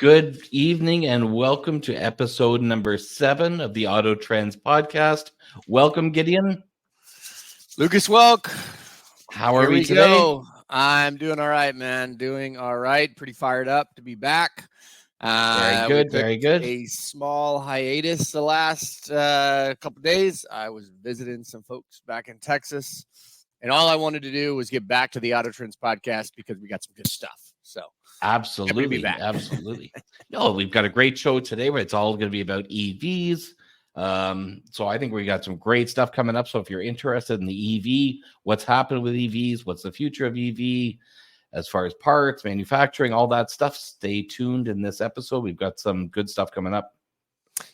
Good evening and welcome to episode number 7 of the Auto Trends podcast. Welcome, Gideon. Lucas Welk. How are we today? Go. I'm doing all right, man. Doing all right. Pretty fired up to be back. Very good. Very good. A small hiatus the last couple days. I was visiting some folks back in Texas, and all I wanted to do was get back to the Auto Trends podcast because we got some good stuff. So absolutely. No, we've got a great show today where it's all going to be about EVs. So I think we got some great stuff coming up. So if you're interested in the EV, what's happening with EVs, what's the future of EV, as far as parts, manufacturing, all that stuff, stay tuned in this episode. We've got some good stuff coming up.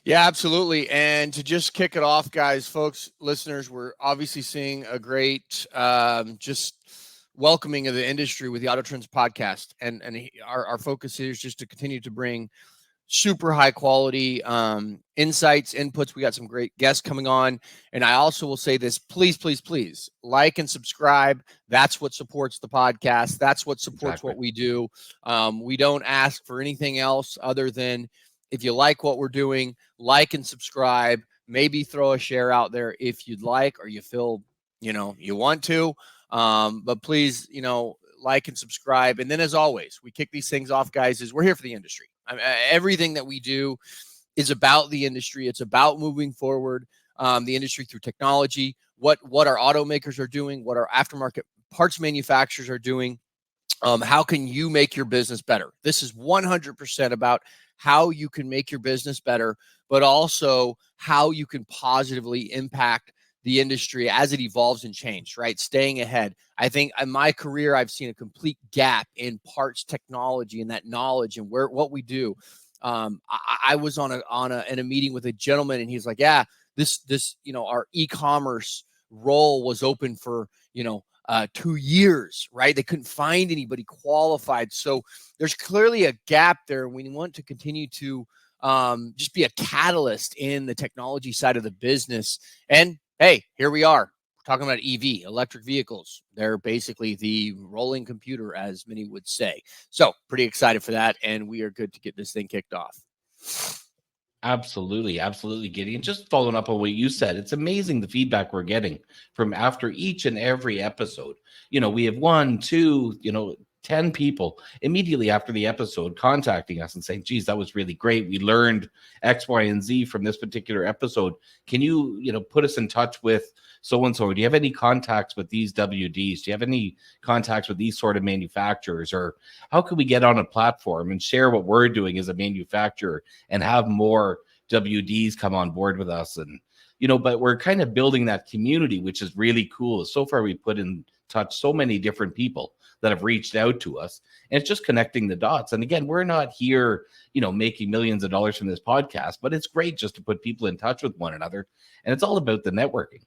Yeah, absolutely. And to just kick it off, guys, folks, listeners, we're obviously seeing a great just welcoming of the industry with the Auto Trends podcast. And our focus here is just to continue to bring super high quality insights, inputs. We got some great guests coming on. And I also will say this, please, like and subscribe. That's what supports the podcast. That's what supports what we do. We don't ask for anything else other than if you like what we're doing, like and subscribe, maybe throw a share out there if you'd like, or you feel, you want to, but please, like and subscribe. And then as always, we kick these things off, guys, is we're here for the industry. Everything that we do is about the industry. It's about moving forward the industry through technology, what our automakers are doing, what our aftermarket parts manufacturers are doing. How can you make your business better? This is 100% about how you can make your business better, but also how you can positively impact the industry as it evolves and changes, right? Staying ahead. I think in my career, I've seen a complete gap in parts technology and that knowledge and what we do. I was in a meeting with a gentleman, and he's like, "Yeah, this our e-commerce role was open for 2 years, right? They couldn't find anybody qualified. So there's clearly a gap there. We want to continue to just be a catalyst in the technology side of the business. And hey, here we are talking about EV, electric vehicles. They're basically the rolling computer, as many would say. So pretty excited for that. And we are good to get this thing kicked off. Absolutely, Gideon. Just following up on what you said, it's amazing the feedback we're getting from after each and every episode. We have 1, 2, 10 people immediately after the episode contacting us and saying, geez, that was really great. We learned X, Y, and Z from this particular episode. Can you, put us in touch with so-and-so? Do you have any contacts with these WDs? Do you have any contacts with these sort of manufacturers? Or how can we get on a platform and share what we're doing as a manufacturer and have more WDs come on board with us? And, but we're kind of building that community, which is really cool. So far, we put in touch so many different people that have reached out to us, and it's just connecting the dots. And again, we're not here, making millions of dollars from this podcast, but it's great just to put people in touch with one another. And it's all about the networking.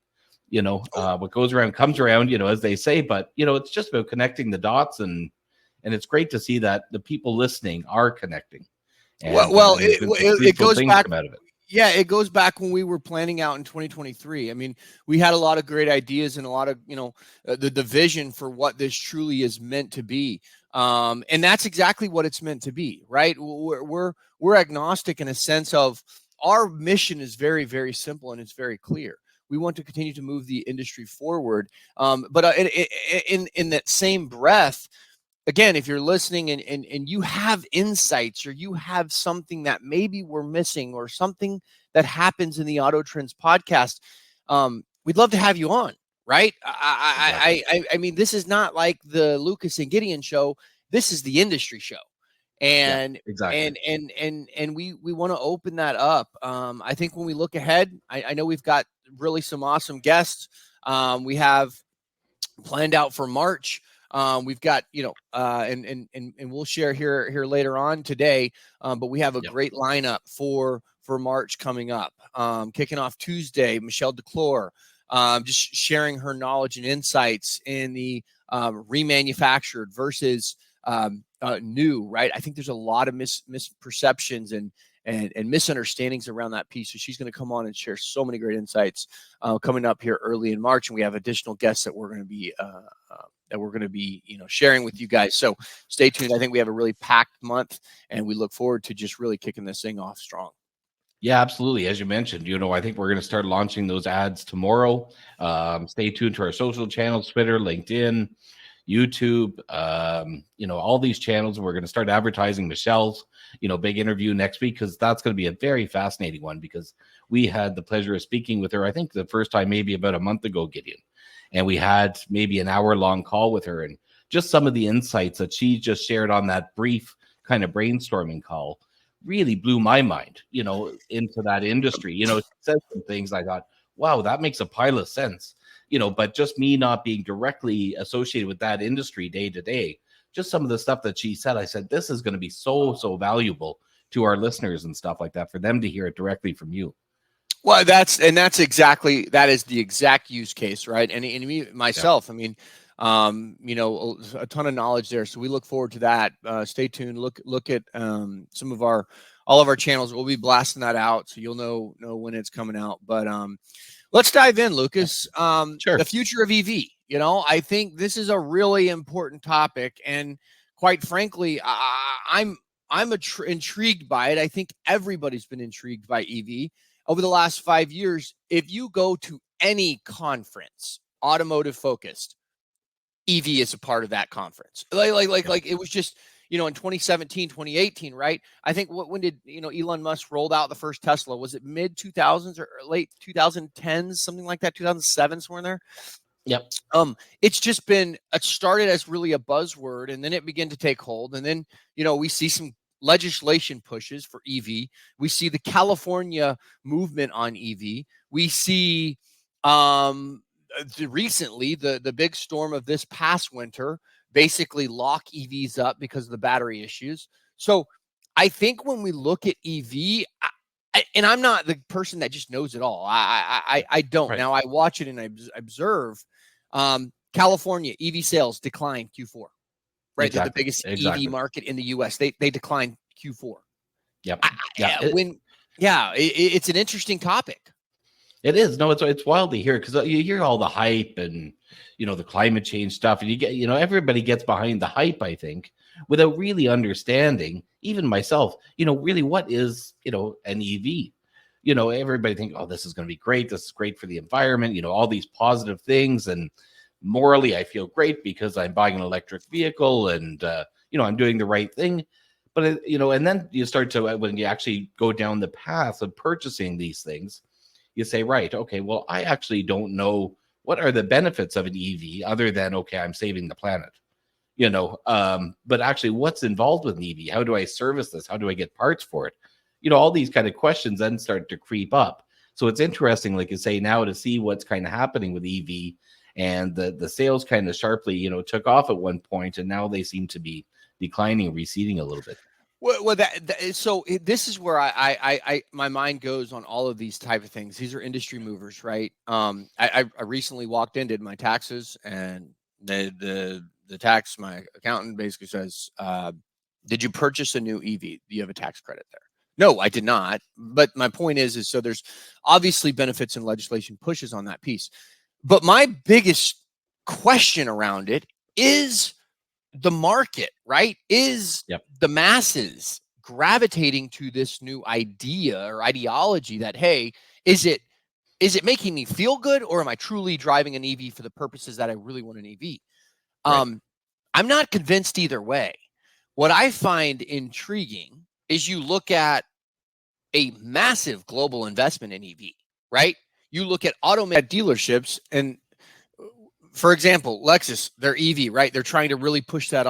What goes around comes around, as they say, but it's just about connecting the dots, and it's great to see that the people listening are connecting. And, it goes back. Out of it. Yeah, it goes back when we were planning out in 2023. I mean, we had a lot of great ideas and a lot of, the vision for what this truly is meant to be. And that's exactly what it's meant to be, right? We're agnostic in a sense of our mission is very, very simple and it's very clear. We want to continue to move the industry forward. But in that same breath, again, if you're listening and you have insights or you have something that maybe we're missing or something that happens in the Auto Trends podcast, we'd love to have you on, right? I mean, this is not like the Lucas and Gideon show. This is the industry show. And and we want to open that up. I think when we look ahead, I know we've got really some awesome guests. We have planned out for March. We've got, and we'll share here later on today. But we have a great lineup for March coming up. Kicking off Tuesday, Michelle DeClore, just sharing her knowledge and insights in the remanufactured versus new, right? I think there's a lot of misperceptions and misunderstandings around that piece. So she's going to come on and share so many great insights coming up here early in March. And we have additional guests that we're going to be that we're going to be, sharing with you guys. So stay tuned. I think we have a really packed month, and we look forward to just really kicking this thing off strong. Yeah, absolutely. As you mentioned, I think we're going to start launching those ads tomorrow. Stay tuned to our social channels, Twitter, LinkedIn, YouTube, all these channels. We're going to start advertising Michelle's, big interview next week, because that's going to be a very fascinating one, because we had the pleasure of speaking with her, I think the first time maybe about a month ago, Gideon. And we had maybe an hour-long call with her, and just some of the insights that she just shared on that brief kind of brainstorming call really blew my mind, into that industry. She said some things I thought, wow, that makes a pile of sense. But just me not being directly associated with that industry day to day, just some of the stuff that she said, I said, this is going to be so valuable to our listeners and stuff like that, for them to hear it directly from you. Well, that is the exact use case, right? And me, myself, yeah. I mean, a ton of knowledge there. So we look forward to that. Stay tuned. Look at all of our channels. We'll be blasting that out, so you'll know when it's coming out. But let's dive in, Lucas. Sure. The future of EV. I think this is a really important topic, and quite frankly, I'm intrigued by it. I think everybody's been intrigued by EV over the last 5 years. If you go to any conference, automotive focused, EV is a part of that conference. Like it was just, in 2017, 2018, right? I think when did, Elon Musk rolled out the first Tesla? Was it mid 2000s or late 2010s, something like that, 2007, somewhere in there? Yep. It's just been, it started as really a buzzword, and then it began to take hold. And then, we see some legislation pushes for EV. We see the California movement on EV. We see recently the big storm of this past winter basically lock EVs up because of the battery issues. So I think when we look at EV, and I'm not the person that just knows it all. I don't. Right. Now I watch it and I observe. California EV sales declined Q4. Right, exactly. They're the biggest EV market in the U.S. They declined Q4. Yep. It's an interesting topic. It is. No, it's wild to hear, because you hear all the hype and the climate change stuff, and you get everybody gets behind the hype, I think, without really understanding, even myself, really what is an EV. Everybody think, oh, this is going to be great. This is great for the environment. All these positive things, and morally, I feel great because I'm buying an electric vehicle, and I'm doing the right thing. But and then you start to, when you actually go down the path of purchasing these things, you say, right, okay, well, I actually don't know what are the benefits of an EV other than, okay, I'm saving the planet, but actually what's involved with an EV? How do I service this? How do I get parts for it? All these kind of questions then start to creep up. So it's interesting, like you say, now to see what's kind of happening with EV, and the sales kind of sharply, took off at one point, and now they seem to be declining, receding a little bit. Well, so this is where I my mind goes on all of these type of things. These are industry movers, right? I recently walked in, did my taxes, and the tax, my accountant basically says, "Did you purchase a new EV? Do you have a tax credit there?" No, I did not. But my point is so there's obviously benefits and legislation pushes on that piece. But my biggest question around it is the market, right? Is the masses gravitating to this new idea or ideology that, hey, is it making me feel good, or am I truly driving an EV for the purposes that I really want an EV? Right. I'm not convinced either way. What I find intriguing is you look at a massive global investment in EV, right? You look at automated dealerships, and for example, Lexus, their EV, right? They're trying to really push that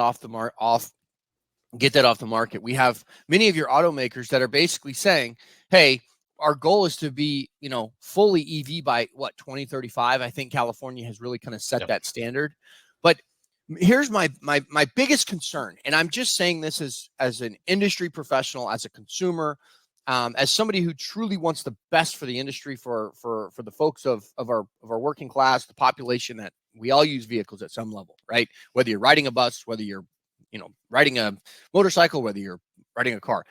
get that off the market. We have many of your automakers that are basically saying, hey, our goal is to be, fully EV by 2035. I think California has really kind of set that standard. But here's my biggest concern, and I'm just saying this as an industry professional, as a consumer, as somebody who truly wants the best for the industry, for the folks of our working class, the population, that we all use vehicles at some level, right? Whether you're riding a bus, whether you're, riding a motorcycle, whether you're riding a car.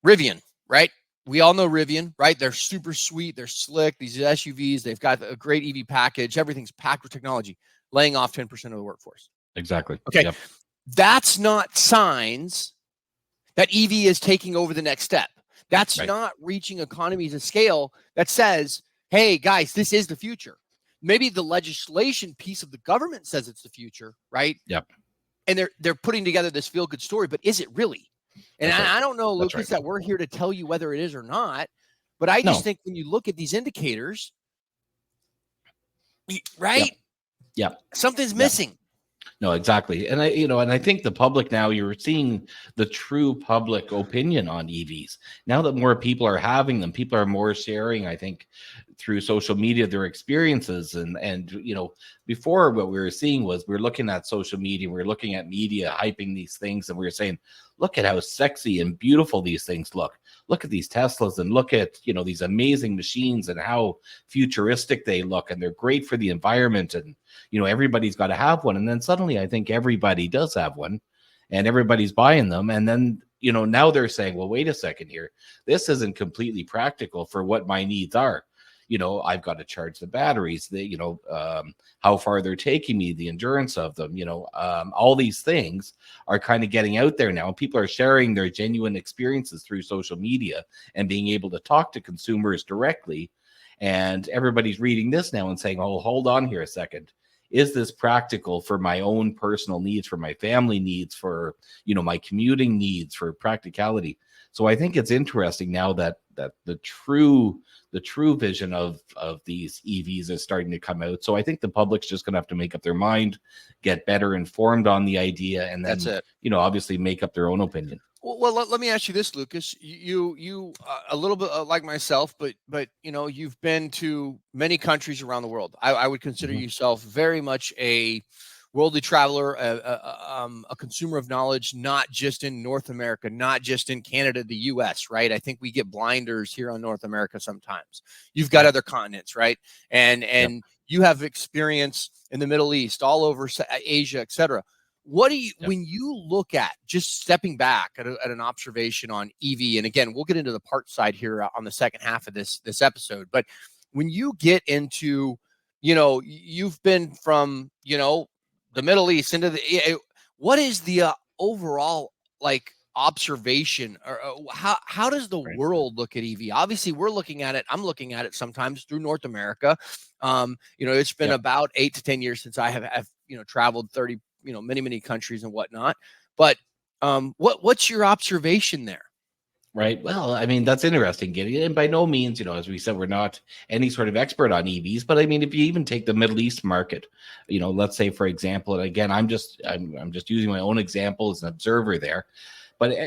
Rivian, right? We all know Rivian, right? They're super sweet. They're slick. These SUVs, they've got a great EV package. Everything's packed with technology. laying off 10% of the workforce. Exactly. Okay. Yep. That's not signs that EV is taking over the next step. That's Right. not reaching economies of scale that says, hey, guys, this is the future. Maybe the legislation piece of the government says it's the future, right? Yep. And they're putting together this feel-good story, but is it really? And That's right. I don't know, That's Lucas, right. that we're here to tell you whether it is or not. But I just No. think when you look at these indicators, right? Yep. Yep. Something's Yep. missing. No, exactly. And I think the public now, you're seeing the true public opinion on EVs. Now that more people are having them, people are more sharing, I think, through social media, their experiences. And before what we were seeing was we were looking at social media, we were looking at media hyping these things, and we were saying, look at how sexy and beautiful these things look. Look at these Teslas and look at, these amazing machines and how futuristic they look, and they're great for the environment. And everybody's got to have one. And then suddenly I think everybody does have one and everybody's buying them. And then, now they're saying, well, wait a second here. This isn't completely practical for what my needs are. I've got to charge the batteries, how far they're taking me, the endurance of them, all these things are kind of getting out there now. People are sharing their genuine experiences through social media and being able to talk to consumers directly. And everybody's reading this now and saying, oh, hold on here a second. Is this practical for my own personal needs, for my family needs, for, my commuting needs, for practicality? So I think it's interesting now that the true vision of these EVs is starting to come out. So I think the public's just going to have to make up their mind, get better informed on the idea, and then, That's it. Obviously make up their own opinion. Well, let me ask you this, Lucas. You a little bit like myself, but you've been to many countries around the world. I would consider yourself very much a worldly traveler, a consumer of knowledge, not just in North America, not just in Canada, the U.S. Right? I think we get blinders here on North America sometimes. You've got other continents, right? And you have experience in the Middle East, all over Asia, etc. What do you, when you look at just stepping back at an observation on EV, and again, we'll get into the part side here on the second half of this episode, but when you get into, you've been from, the Middle East into what is the overall observation, or how does the world look at EV? Obviously, we're looking at it. I'm looking at it sometimes through North America. It's been about 8 to 10 years since I have traveled 30. Many countries and whatnot. But what's your observation there? Right. Well, I mean, that's interesting, Gideon. And by no means, as we said, we're not any sort of expert on EVs. But I mean, if you even take the Middle East market, let's say, for example, and again, I'm just using my own example as an observer there. But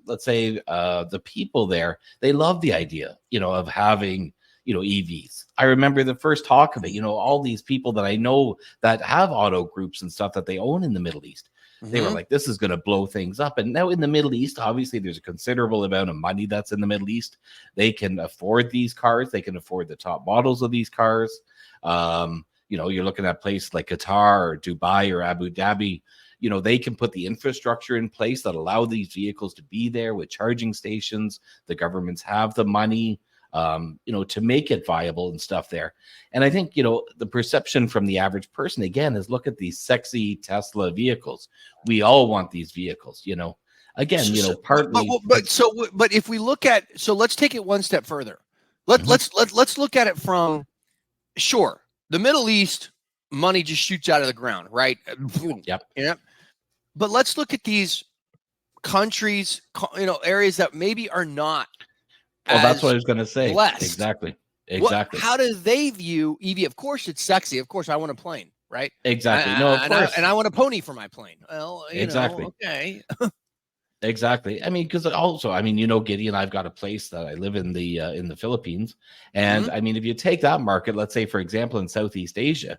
let's say the people there, they love the idea, of having EVs. I remember the first talk of it, all these people that I know that have auto groups and stuff that they own in the Middle East. They were like, this is going to blow things up. And now in the Middle East, obviously there's a considerable amount of money that's in the Middle East. They can afford these cars. They can afford the top models of these cars. You're looking at places like Qatar or Dubai or Abu Dhabi. They can put the infrastructure in place that allow these vehicles to be there with charging stations. The governments have the money to make it viable and stuff there. And I think, the perception from the average person, again, is look at these sexy Tesla vehicles. We all want these vehicles, again, partly. But if we look at, let's take it one step further. Let's look at it from, sure, the Middle East, money just shoots out of the ground, right? Yep. Yeah. But let's look at these countries, areas that maybe are not. Well, that's what I was going to say. Blessed. Exactly. How do they view EV? Of course, it's sexy. Of course, I want a plane, right? Exactly. No, of course. And I want a pony for my plane. Well, exactly. Okay. Exactly. I mean, because also, Gideon, I've got a place that I live in the Philippines. And I mean, if you take that market, let's say, for example, in Southeast Asia,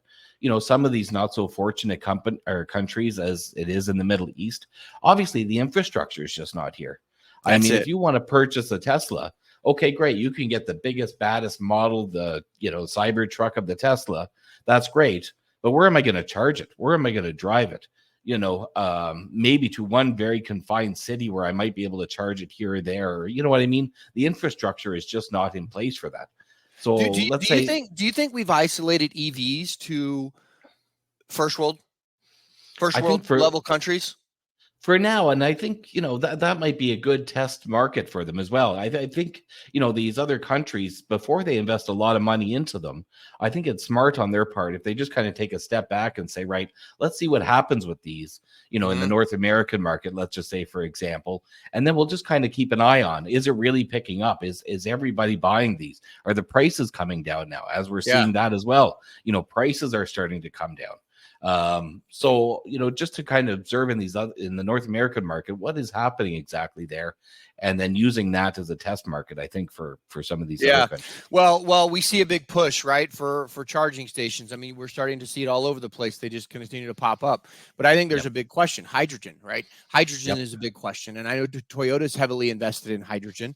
some of these not so fortunate countries as it is in the Middle East, obviously the infrastructure is just not here. If you want to purchase a Tesla, okay, great. You can get the biggest, baddest model, the, cyber truck of the Tesla. That's great. But where am I going to charge it? Where am I going to drive it? Maybe to one very confined city where I might be able to charge it here or there. Or, you know what I mean? The infrastructure is just not in place for that. So do you think we've isolated EVs to First world I think level countries. for now, and I think that might be a good test market for them as well. I think these other countries, before they invest a lot of money into them, I think it's smart on their part if they just kind of take a step back and say, right, let's see what happens with these in the North American market, let's just say, for example, and then we'll just kind of keep an eye on, is it really picking up? Is everybody buying these? Are the prices coming down now, as we're seeing that as well? Prices are starting to come down. So just to kind of observe in the North American market, what is happening exactly there, and then using that as a test market, I think for some of these other countries. Well, we see a big push, right, for charging stations. I mean, we're starting to see it all over the place. They just continue to pop up. But I think there's a big question: hydrogen, right? Hydrogen is a big question, and I know Toyota's heavily invested in hydrogen.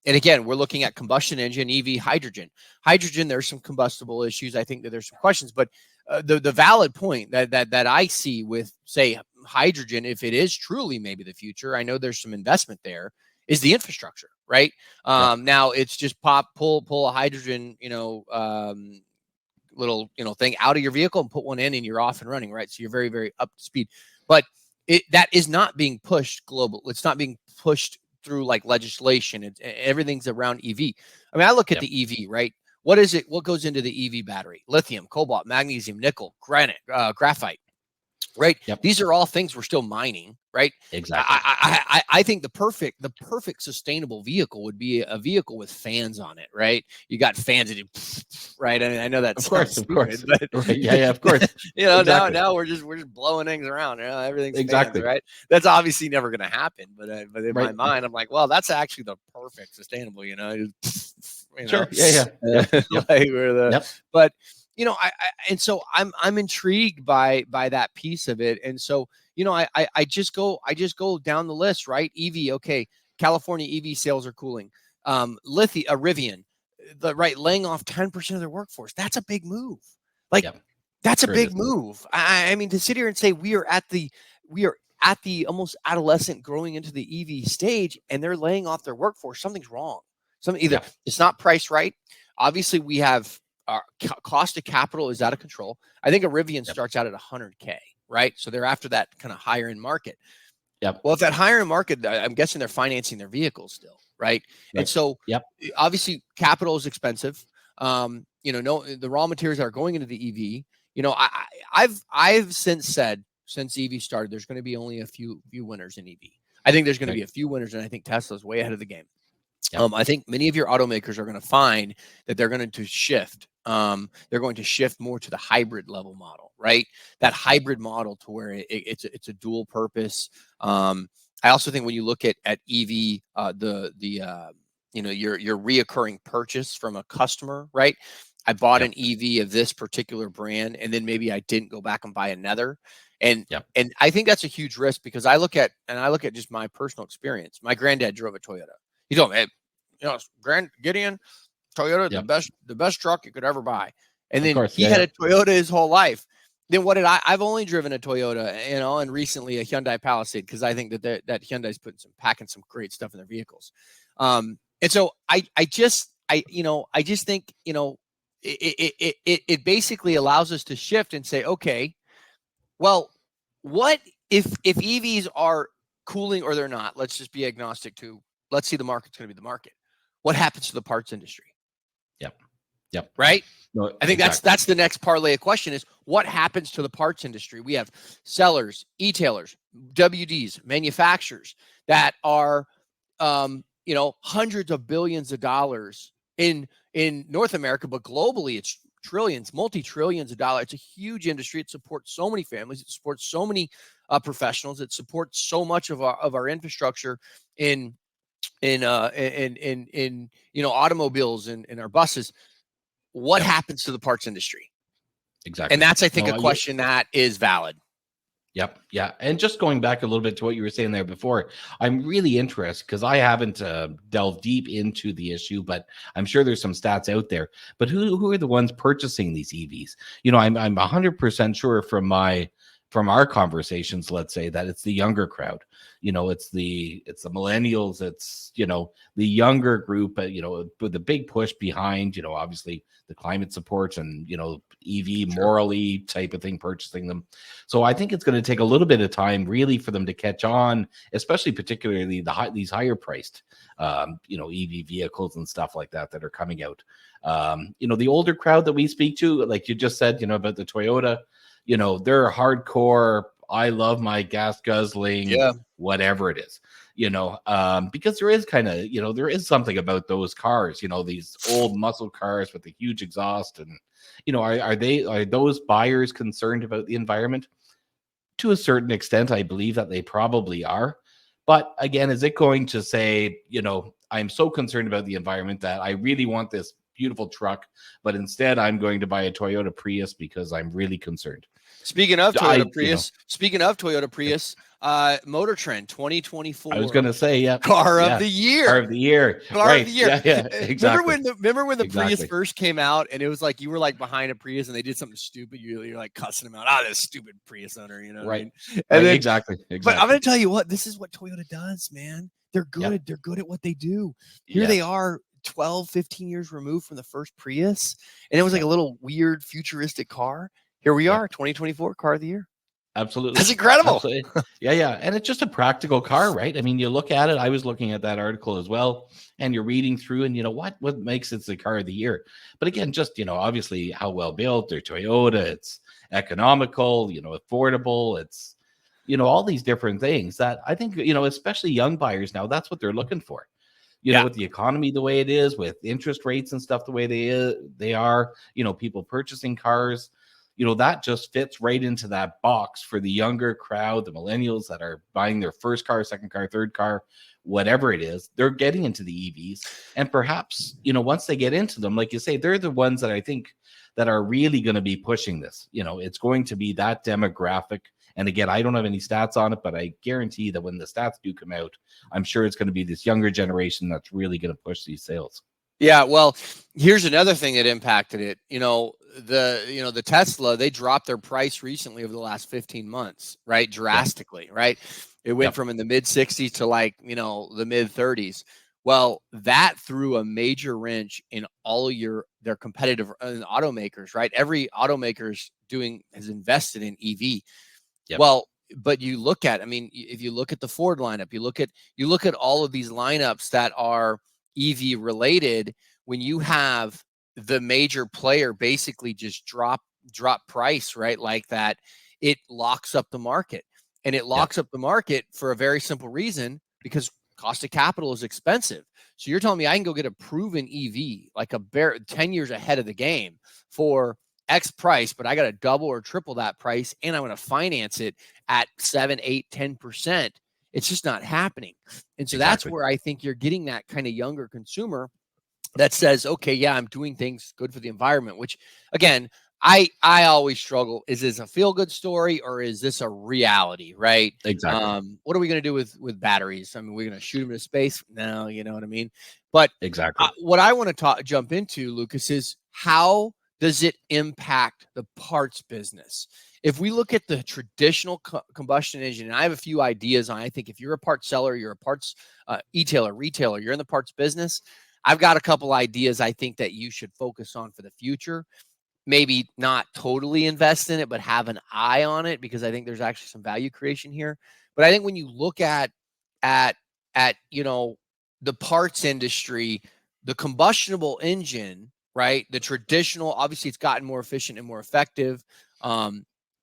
And again, we're looking at combustion engine, EV, hydrogen. Hydrogen, there's some combustible issues. I think that there's some questions, but the valid point that I see with, say, hydrogen, if it is truly maybe the future, I know there's some investment there, is the infrastructure, right? Now it's just pull a hydrogen, little thing out of your vehicle and put one in, and you're off and running, right? So you're very, very up to speed. But that is not being pushed global. It's not being pushed through like legislation. Everything's around EV. I mean, I look at the EV, right? What is it? What goes into the EV battery? Lithium, cobalt, magnesium, nickel, granite, graphite, right? These are all things we're still mining, right? Exactly. I think the perfect sustainable vehicle would be a vehicle with fans on it, right? You got fans that do, right? I mean, I know that of course, stupid, but right. Yeah, of course. Exactly. now we're just blowing things around. Everything's fans, right? That's obviously never going to happen, but in my mind, I'm like, well, that's actually the perfect sustainable, Sure. Yeah. But and so I'm intrigued by that piece of it, and so I just go down the list, right? EV, okay, California EV sales are cooling. Rivian, laying off 10% of their workforce. That's a big move. That's a big move. I mean, to sit here and say we are at the almost adolescent growing into the EV stage, and they're laying off their workforce. Something's wrong. It's not priced right. Obviously, we have our cost of capital is out of control. I think a Rivian starts out at $100K, right? So they're after that kind of higher end market. Well, if that higher end market, I'm guessing they're financing their vehicles still, right? And so, obviously, capital is expensive. The raw materials that are going into the EV. I've since said, since EV started, there's going to be only a few winners in EV. I think there's going to be a few winners, and I think Tesla's way ahead of the game. I think many of your automakers are going to find that they're going to shift. They're going to shift more to the hybrid level model, right? That hybrid model to where it's a dual purpose. I also think when you look at EV, your reoccurring purchase from a customer, right? I bought an EV of this particular brand, and then maybe I didn't go back and buy another. And I think that's a huge risk, because I look at just my personal experience. My granddad drove a Toyota. He told me, Grand Gideon, Toyota, the best truck you could ever buy. And then he had a Toyota his whole life. Then what did I've only driven a Toyota, and recently a Hyundai Palisade, because I think that Hyundai's packing some great stuff in their vehicles. And so I just think, it basically allows us to shift and say, okay, well, what if EVs are cooling or they're not? Let's just be agnostic to, let's see, the market's going to be the market. What happens to the parts industry? Yep. Right? No, I think that's the next parlay of question is, what happens to the parts industry? We have sellers, e-tailers, WDs, manufacturers that are, hundreds of billions of dollars in North America, but globally it's trillions, multi-trillions of dollars. It's a huge industry. It supports so many families. It supports so many professionals. It supports so much of our infrastructure in automobiles and in our buses. What happens to the parts industry? Exactly. And that's, I think, a question that is valid. Yep. Yeah. And just going back a little bit to what you were saying there before, I'm really interested, because I haven't delved deep into the issue, but I'm sure there's some stats out there. But who are the ones purchasing these EVs? I'm 100% sure from my from our conversations, let's say, that it's the younger crowd. It's the millennials, it's the younger group, with the big push behind, obviously the climate support and EV morally type of thing, purchasing them. So I think it's going to take a little bit of time really for them to catch on, especially particularly these higher priced EV vehicles and stuff like that are coming out. The older crowd that we speak to, like you just said, about the Toyota, they're hardcore. I love my gas guzzling, whatever it is, because there is kind of, there is something about those cars, these old muscle cars with the huge exhaust. And, are those buyers concerned about the environment? To a certain extent, I believe that they probably are. But again, is it going to say, I'm so concerned about the environment that I really want this beautiful truck, but instead I'm going to buy a Toyota Prius because I'm really concerned? Speaking of Toyota Prius, Motor Trend 2024. I was going to say, Car of the year. Car of the year. Right. Yeah, exactly. Remember when the Prius first came out, and it was like you were like behind a Prius and they did something stupid. You're like cussing them out. This stupid Prius owner, Right. What I mean? And then, exactly. But I'm going to tell you what, this is what Toyota does, man. They're good. They're good at what they do. Here they are, 12, 15 years removed from the first Prius, and it was like a little weird futuristic car. Here we are, 2024 Car of the Year. Absolutely. That's incredible. Absolutely. Yeah. And it's just a practical car, right? I mean, you look at it. I was looking at that article as well, and you're reading through, and what makes it the Car of the Year? But again, just, obviously how well built. They're Toyota. It's economical, affordable. It's, all these different things that I think, especially young buyers now, that's what they're looking for. With the economy the way it is, with interest rates and stuff the way they are, people purchasing cars, that just fits right into that box for the younger crowd, the millennials that are buying their first car, second car, third car, whatever it is. They're getting into the EVs. And perhaps, once they get into them, like you say, they're the ones that I think that are really going to be pushing this. It's going to be that demographic. And again, I don't have any stats on it, but I guarantee that when the stats do come out, I'm sure it's going to be this younger generation that's really going to push these sales. Yeah, well, here's another thing that impacted it. The Tesla, they dropped their price recently over the last 15 months, right? Drastically, right? It went from in the mid 60s to the mid 30s. Well, that threw a major wrench in all of their competitive automakers, right? Every automaker's has invested in EV. Well, but you look at, if you look at the Ford lineup, you look at all of these lineups that are EV related, when you have the major player basically just drop price, right? Like that, it locks up the market. And it locks up the market for a very simple reason, because cost of capital is expensive. So you're telling me I can go get a proven EV, like 10 years ahead of the game for X price, but I got to double or triple that price, and I'm going to finance it at 7, 8, 10%. It's just not happening. And so that's where I think you're getting that kind of younger consumer that says, okay, I'm doing things good for the environment, which again, I always struggle. Is this a feel-good story or is this a reality, right? Exactly. What are we going to do with batteries? We're going to shoot them into space? No, you know what I mean? But what I want to jump into, Lucas, is how does it impact the parts business? If we look at the traditional combustion engine, and I have a few ideas on, I think if you're a parts seller, you're a parts retailer, you're in the parts business, I've got a couple ideas I think that you should focus on for the future. Maybe not totally invest in it, but have an eye on it, because I think there's actually some value creation here. But I think when you look at the parts industry, the combustible engine, right? The traditional, obviously it's gotten more efficient and more effective.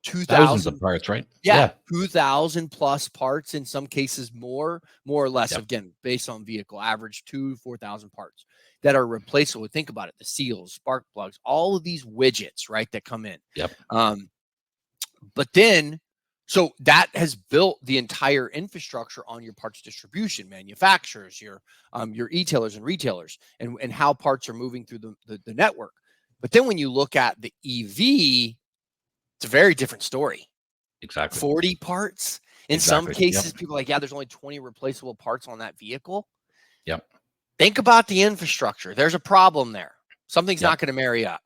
2,000 of parts, right? 2,000 plus parts, in some cases more or less, again, based on vehicle, average 2,000 to 4,000 parts that are replaceable. Think about it, the seals, spark plugs, all of these widgets, right, that come in. But then, so that has built the entire infrastructure on your parts distribution, manufacturers, your e-tailers and retailers, and how parts are moving through the network. But then when you look at the EV, it's a very different story. 40 parts. In some cases, people are like, there's only 20 replaceable parts on that vehicle. Think about the infrastructure. There's a problem there. Something's not going to marry up.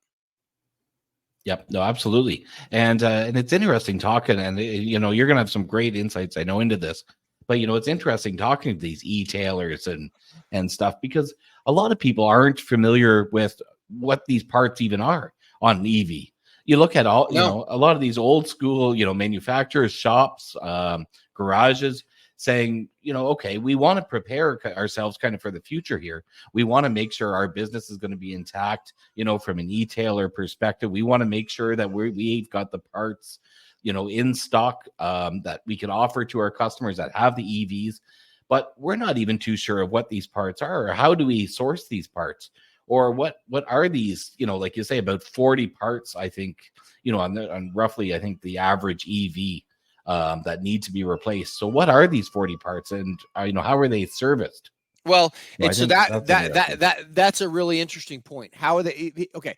Yep. No, absolutely. And it's interesting talking, and you're gonna have some great insights, I know, into this. But it's interesting talking to these e-tailers and stuff, because a lot of people aren't familiar with what these parts even are on an EV. You look at No. a lot of these old school, manufacturers, shops, garages saying, okay, we want to prepare ourselves kind of for the future here. We want to make sure our business is going to be intact, from an e-tailer perspective. We want to make sure that we've got the parts, in stock, that we can offer to our customers that have the EVs. But we're not even too sure of what these parts are, or how do we source these parts, or what are these, like you say, about 40 parts, I think, on roughly, I think, the average EV, that need to be replaced. So what are these 40 parts, and how are they serviced? Well, I and so think that's interesting. that's a really interesting point. How are they? Okay,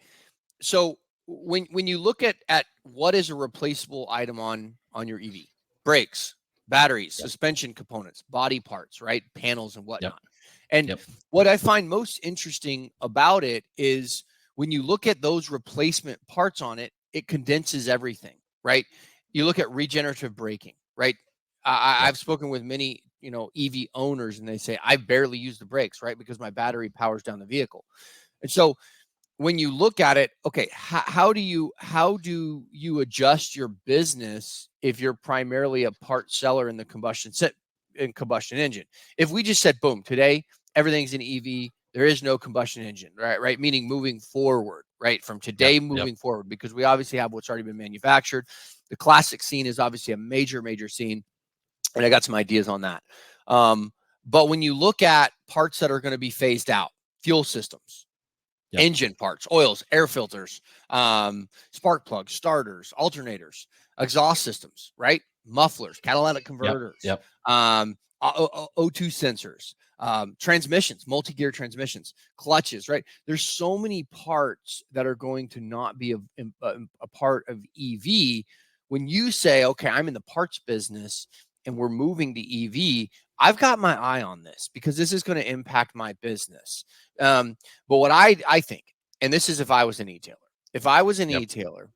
so when you look at what is a replaceable item on your EV, brakes, batteries, Yep. suspension components, body parts, right, panels and whatnot. Yep. And Yep. what I find most interesting about it is when you look at those replacement parts on it, it condenses everything, right? You look at regenerative braking, right? Yep. I've spoken with many, EV owners, and they say, I barely use the brakes, right? Because my battery powers down the vehicle. And so when you look at it, okay, how do you adjust your business if you're primarily a part seller in the combustion engine? If we just said, boom, today everything's an EV, there is no combustion engine, right? Meaning moving forward, right? From today Yep. Yep. moving forward, because we obviously have what's already been manufactured. The classic scene is obviously a major scene, and I got some ideas on that. But when you look at parts that are going to be phased out, fuel systems, Yep. engine parts, oils, air filters, spark plugs, starters, alternators, exhaust systems, right? Mufflers, catalytic converters, Yep. O2 sensors, transmissions, multi-gear transmissions, clutches, right? There's so many parts that are going to not be a part of EV. When you say, okay, I'm in the parts business and we're moving to EV, I've got my eye on this because this is going to impact my business. But what I think, and this is if I was an e-tailer, if I was an Yep. e-tailer,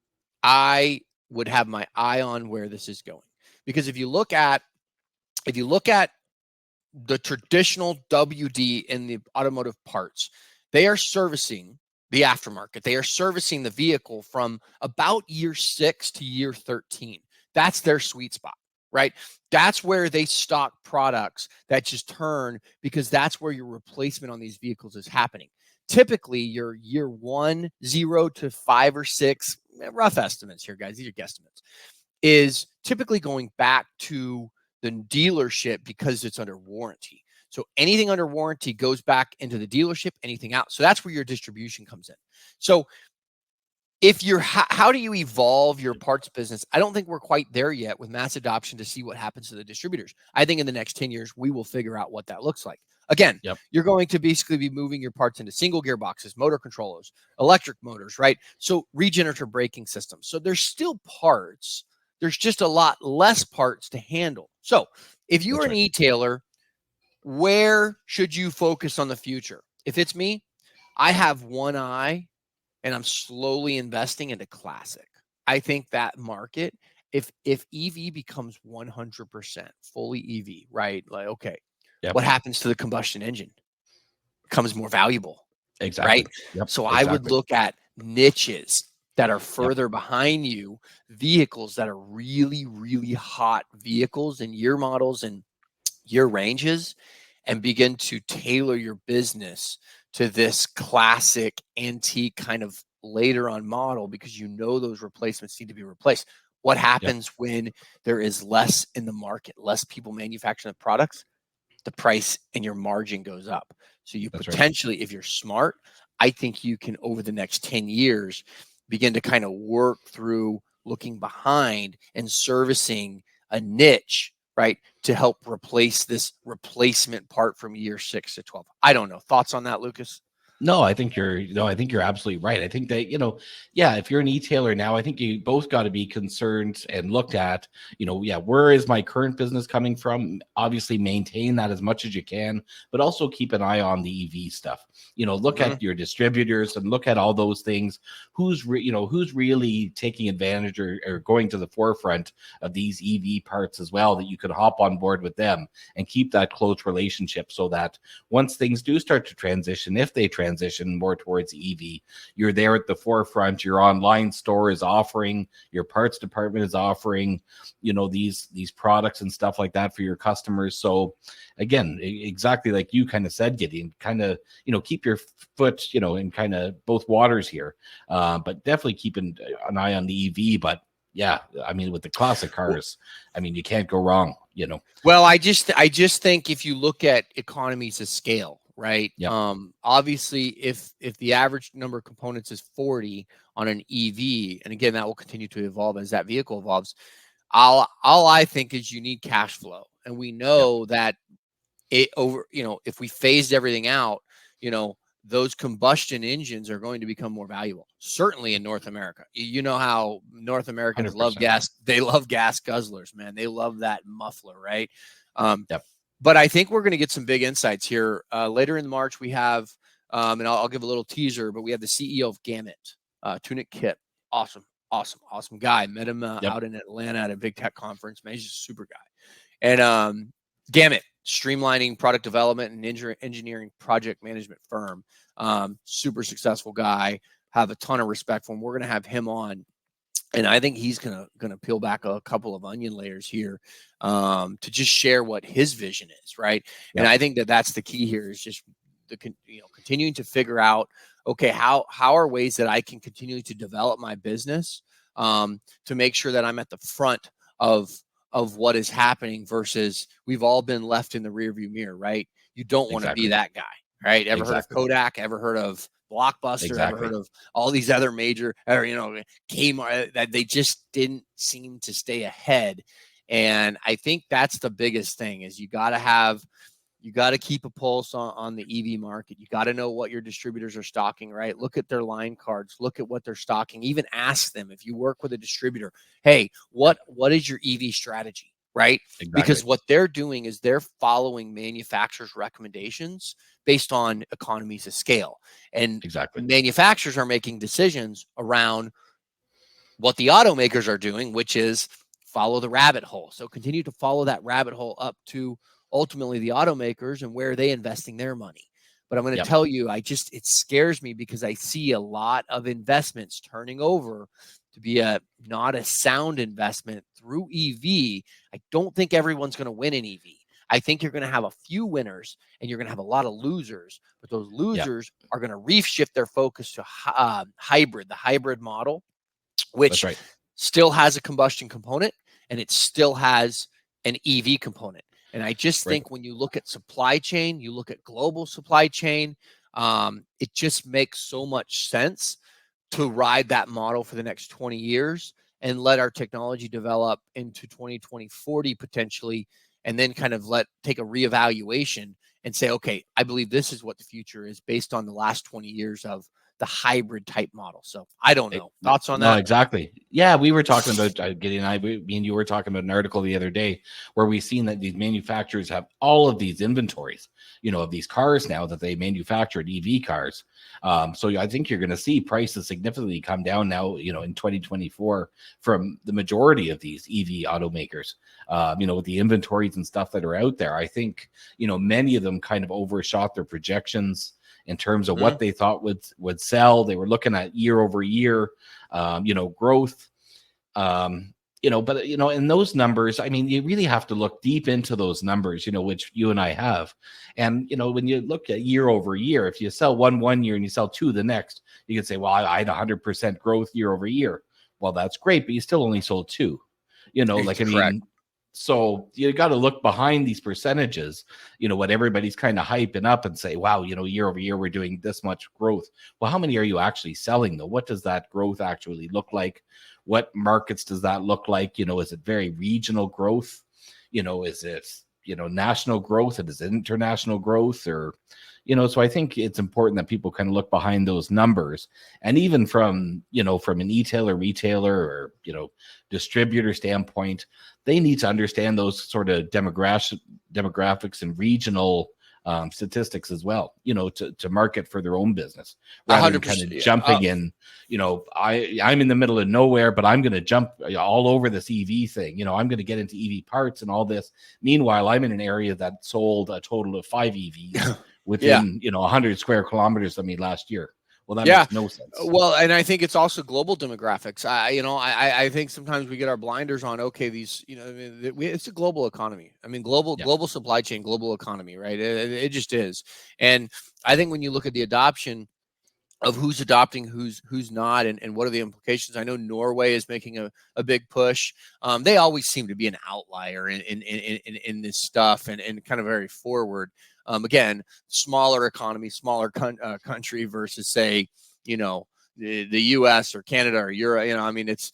I would have my eye on where this is going. Because if you look at the traditional WD in the automotive parts, they are servicing the aftermarket. They are servicing the vehicle from about year 6 to year 13. That's their sweet spot, right? That's where they stock products that just turn, because that's where your replacement on these vehicles is happening. Typically, your year 1, 0 to 5 or 6, rough estimates here, guys, these are guesstimates, is typically going back to the dealership because it's under warranty. So anything under warranty goes back into the dealership, anything out. So that's where your distribution comes in. So if you're, how do you evolve your parts business? I don't think we're quite there yet with mass adoption to see what happens to the distributors. I think in the next 10 years, we will figure out what that looks like. Again, Yep. you're going to basically be moving your parts into single gearboxes, motor controllers, electric motors, right? So regenerative braking systems. So there's still parts. There's just a lot less parts to handle. So if you That's are an right. e-tailer, where should you focus on the future? If it's me, I have one eye and I'm slowly investing into classic. I think that market, if EV becomes 100% fully EV, right? Like, okay, Yep. what happens to the combustion engine? It becomes more valuable, Exactly. right? Yep. So I would Exactly. look at niches that are Yep. further behind you, vehicles that are really, really hot vehicles and year models and year ranges, and begin to tailor your business to this classic antique kind of later on model, because those replacements need to be replaced. What Yep. happens when there is less in the market, less people manufacturing the products? The price and your margin goes up. So you That's right. potentially, if you're smart, I think you can, over the next 10 years, begin to kind of work through looking behind and servicing a niche, right, to help replace this replacement part from year 6 to 12. I don't know. Thoughts on that, Lucas? No, I think you're absolutely right. I think that, yeah, if you're an e-tailer now, I think you both got to be concerned and looked at, yeah, where is my current business coming from? Obviously maintain that as much as you can, but also keep an eye on the EV stuff. Look Mhm. at your distributors and look at all those things. Who's really taking advantage or going to the forefront of these EV parts as well, that you could hop on board with them and keep that close relationship, so that once things do start to transition, if they transition more towards EV, you're there at the forefront. Your online store is offering, your parts department is offering, these products and stuff like that for your customers. So again, exactly like you kind of said, Gideon, kind of, keep your foot, in kind of both waters here, but definitely keep an eye on the EV. But yeah, I mean, with the classic cars, I mean, you can't go wrong. Well, I just think if you look at economies of scale, right? Yep. Obviously, if the average number of components is 40 on an EV, and again, that will continue to evolve as that vehicle evolves. All I think is you need cash flow, and we Yep. know that if we phased everything out, those combustion engines are going to become more valuable, certainly in North America. You know how North Americans love 100%. gas. They love gas guzzlers, man. They love that muffler, right? Um, Yep. but I think we're going to get some big insights here. Later in March, we have, and I'll give a little teaser, but we have the CEO of Gamut, Tunic Kit. Awesome guy. Met him Yep. out in Atlanta at a big tech conference. Man, he's just a super guy. And Gamut, streamlining product development and engineering project management firm. Super successful guy. Have a ton of respect for him. We're going to have him on, and I think he's gonna peel back a couple of onion layers here, to just share what his vision is, right? And Yep. I think that that's the key here, is just continuing to figure out, okay, how are ways that I can continue to develop my business, to make sure that I'm at the front of what is happening, versus we've all been left in the rearview mirror, right? You don't want to be Exactly. that guy, right? Ever heard of Exactly. Kodak? Ever heard of Blockbuster? Ever heard Exactly. of all these other major, or Kmart, that they just didn't seem to stay ahead? And I think that's the biggest thing, is you got to keep a pulse on the EV market. You got to know what your distributors are stocking, right? Look at their line cards, look at what they're stocking, even ask them, if you work with a distributor, hey, what is your EV strategy, right? Because Exactly. what they're doing is they're following manufacturers' recommendations based on economies of scale. And Exactly. manufacturers are making decisions around what the automakers are doing, which is follow the rabbit hole. So continue to follow that rabbit hole up to ultimately the automakers and where are they investing their money. But I'm going to Yep. tell you, it scares me, because I see a lot of investments turning over to be not a sound investment through EV. I don't think everyone's going to win in EV. I think you're going to have a few winners and you're going to have a lot of losers, but those Yep. losers are going to reshift their focus to the hybrid model, That's which right. still has a combustion component and it still has an EV component. And I just Right. think when you look at supply chain, you look at global supply chain, it just makes so much sense to ride that model for the next 20 years and let our technology develop into 2020, 40 potentially, and then kind of take a reevaluation and say, okay, I believe this is what the future is based on the last 20 years of the hybrid type model. So I don't know. Thoughts on No, that? exactly. Yeah, we were talking about Gideon and me and you were talking about an article the other day where we seen that these manufacturers have all of these inventories, of these cars now that they manufactured, EV cars. So I think you're going to see prices significantly come down now, in 2024 from the majority of these EV automakers. With the inventories and stuff that are out there, I think many of them kind of overshot their projections in terms of Mhm. what they thought would sell. They were looking at year over year, growth. But in those numbers, I mean, you really have to look deep into those numbers, which you and I have. And when you look at year over year, if you sell one year and you sell two the next, you can say, well, I had 100% growth year over year. Well, that's great, but you still only sold two. It's I correct. mean, so you got to look behind these percentages, what everybody's kind of hyping up and say, wow, year over year, we're doing this much growth. Well, how many are you actually selling though? What does that growth actually look like? What markets does that look like? Is it very regional growth? Is it, national growth? Is it international growth? Or, so I think it's important that people kind of look behind those numbers. And even from an retailer, or, distributor standpoint, they need to understand those sort of demographics and regional statistics as well, to market for their own business, rather than kind of jumping in. I'm in the middle of nowhere, but I'm going to jump all over this EV thing. I'm going to get into EV parts and all this. Meanwhile, I'm in an area that sold a total of 5 EVs within 100 square kilometers of me last year. Well, that makes no sense. Well, and I think it's also global demographics. I think sometimes we get our blinders on. Okay, these, it's a global economy. I mean, global supply chain, global economy, right? It just is. And I think when you look at the adoption of who's adopting, who's not, and what are the implications. I know Norway is making a big push. They always seem to be an outlier in this stuff, and kind of very forward. Again, smaller economy, smaller country versus, say, the U.S. or Canada or Europe. I mean, it's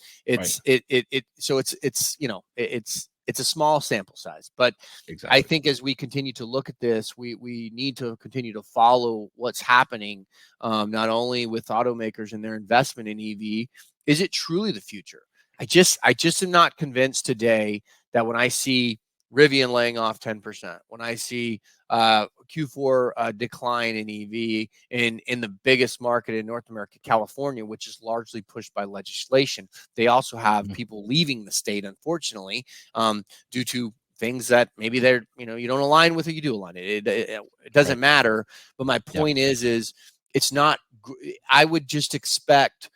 a small sample size, but exactly. I think as we continue to look at this, we need to continue to follow what's happening, not only with automakers and their investment in EV. Is it truly the future? I just am not convinced today that when I see Rivian laying off 10%, when I see Q4 decline in EV in the biggest market in North America, California, which is largely pushed by legislation. They also have people leaving the state, unfortunately, due to things that maybe they're, you don't align with, or you do align. It doesn't matter. But my point is it's not. I would just expect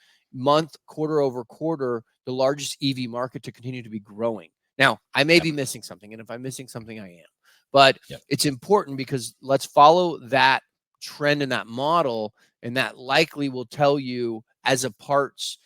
quarter over quarter, the largest EV market to continue to be growing. Now, I may be missing something, and if I'm missing something, I am. But it's important, because let's follow that trend and that model, and that likely will tell you, as a parts,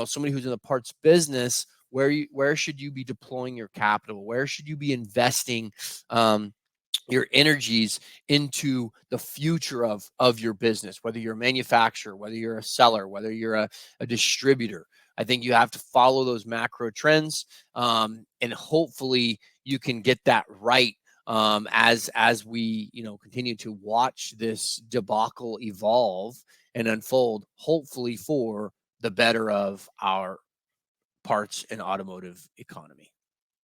somebody who's in the parts business, where should you be deploying your capital? Where should you be investing your energies into the future of your business, whether you're a manufacturer, whether you're a seller, whether you're a distributor. I think you have to follow those macro trends, and hopefully you can get that right as we continue to watch this debacle evolve and unfold, hopefully for the better of our parts and automotive economy.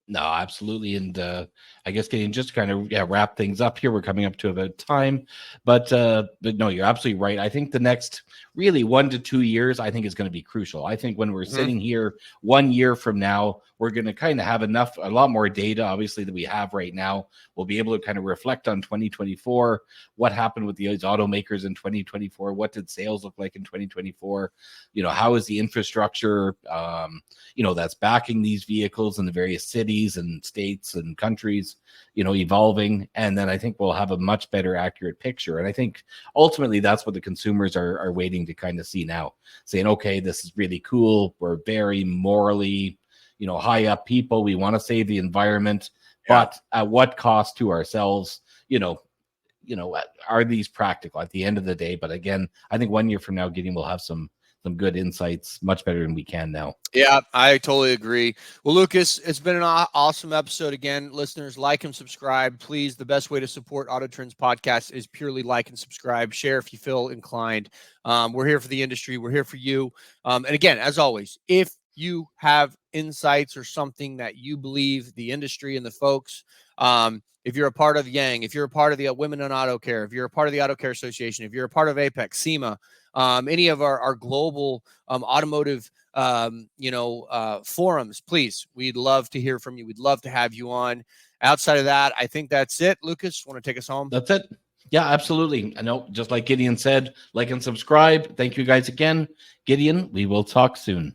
No, absolutely. And I guess getting just kind of wrap things up here. We're coming up to about time, but no, you're absolutely right. I think the next really 1 to 2 years, I think is going to be crucial. I think when we're sitting here 1 year from now, we're going to kind of have a lot more data, obviously, that we have right now. We'll be able to kind of reflect on 2024, what happened with these automakers in 2024, what did sales look like in 2024, how is the infrastructure, that's backing these vehicles in the various cities and states and countries, evolving. And then I think we'll have a much better accurate picture. And I think ultimately that's what the consumers are waiting to kind of see now, saying, okay, this is really cool. We're very morally, high up people. We want to save the environment, but at what cost to ourselves? Are these practical at the end of the day? But again, I think 1 year from now, Gideon will have some good insights, much better than we can now. Yeah, I totally agree. Well, Lucas, it's been an awesome episode. Again, listeners, like and subscribe. Please, the best way to support Auto Trends Podcast is purely like and subscribe. Share if you feel inclined. We're here for the industry. We're here for you. And again, as always, if you have insights or something that you believe the industry and the folks, if you're a part of Yang, if you're a part of the Women on Auto Care, if you're a part of the Auto Care Association, if you're a part of APEX, SEMA, any of our global automotive forums, please, we'd love to hear from you. We'd love to have you on. Outside of that, I think that's it. Lucas, want to take us home? That's it. Yeah, absolutely. I know, just like Gideon said, like and subscribe. Thank you guys again. Gideon, we will talk soon.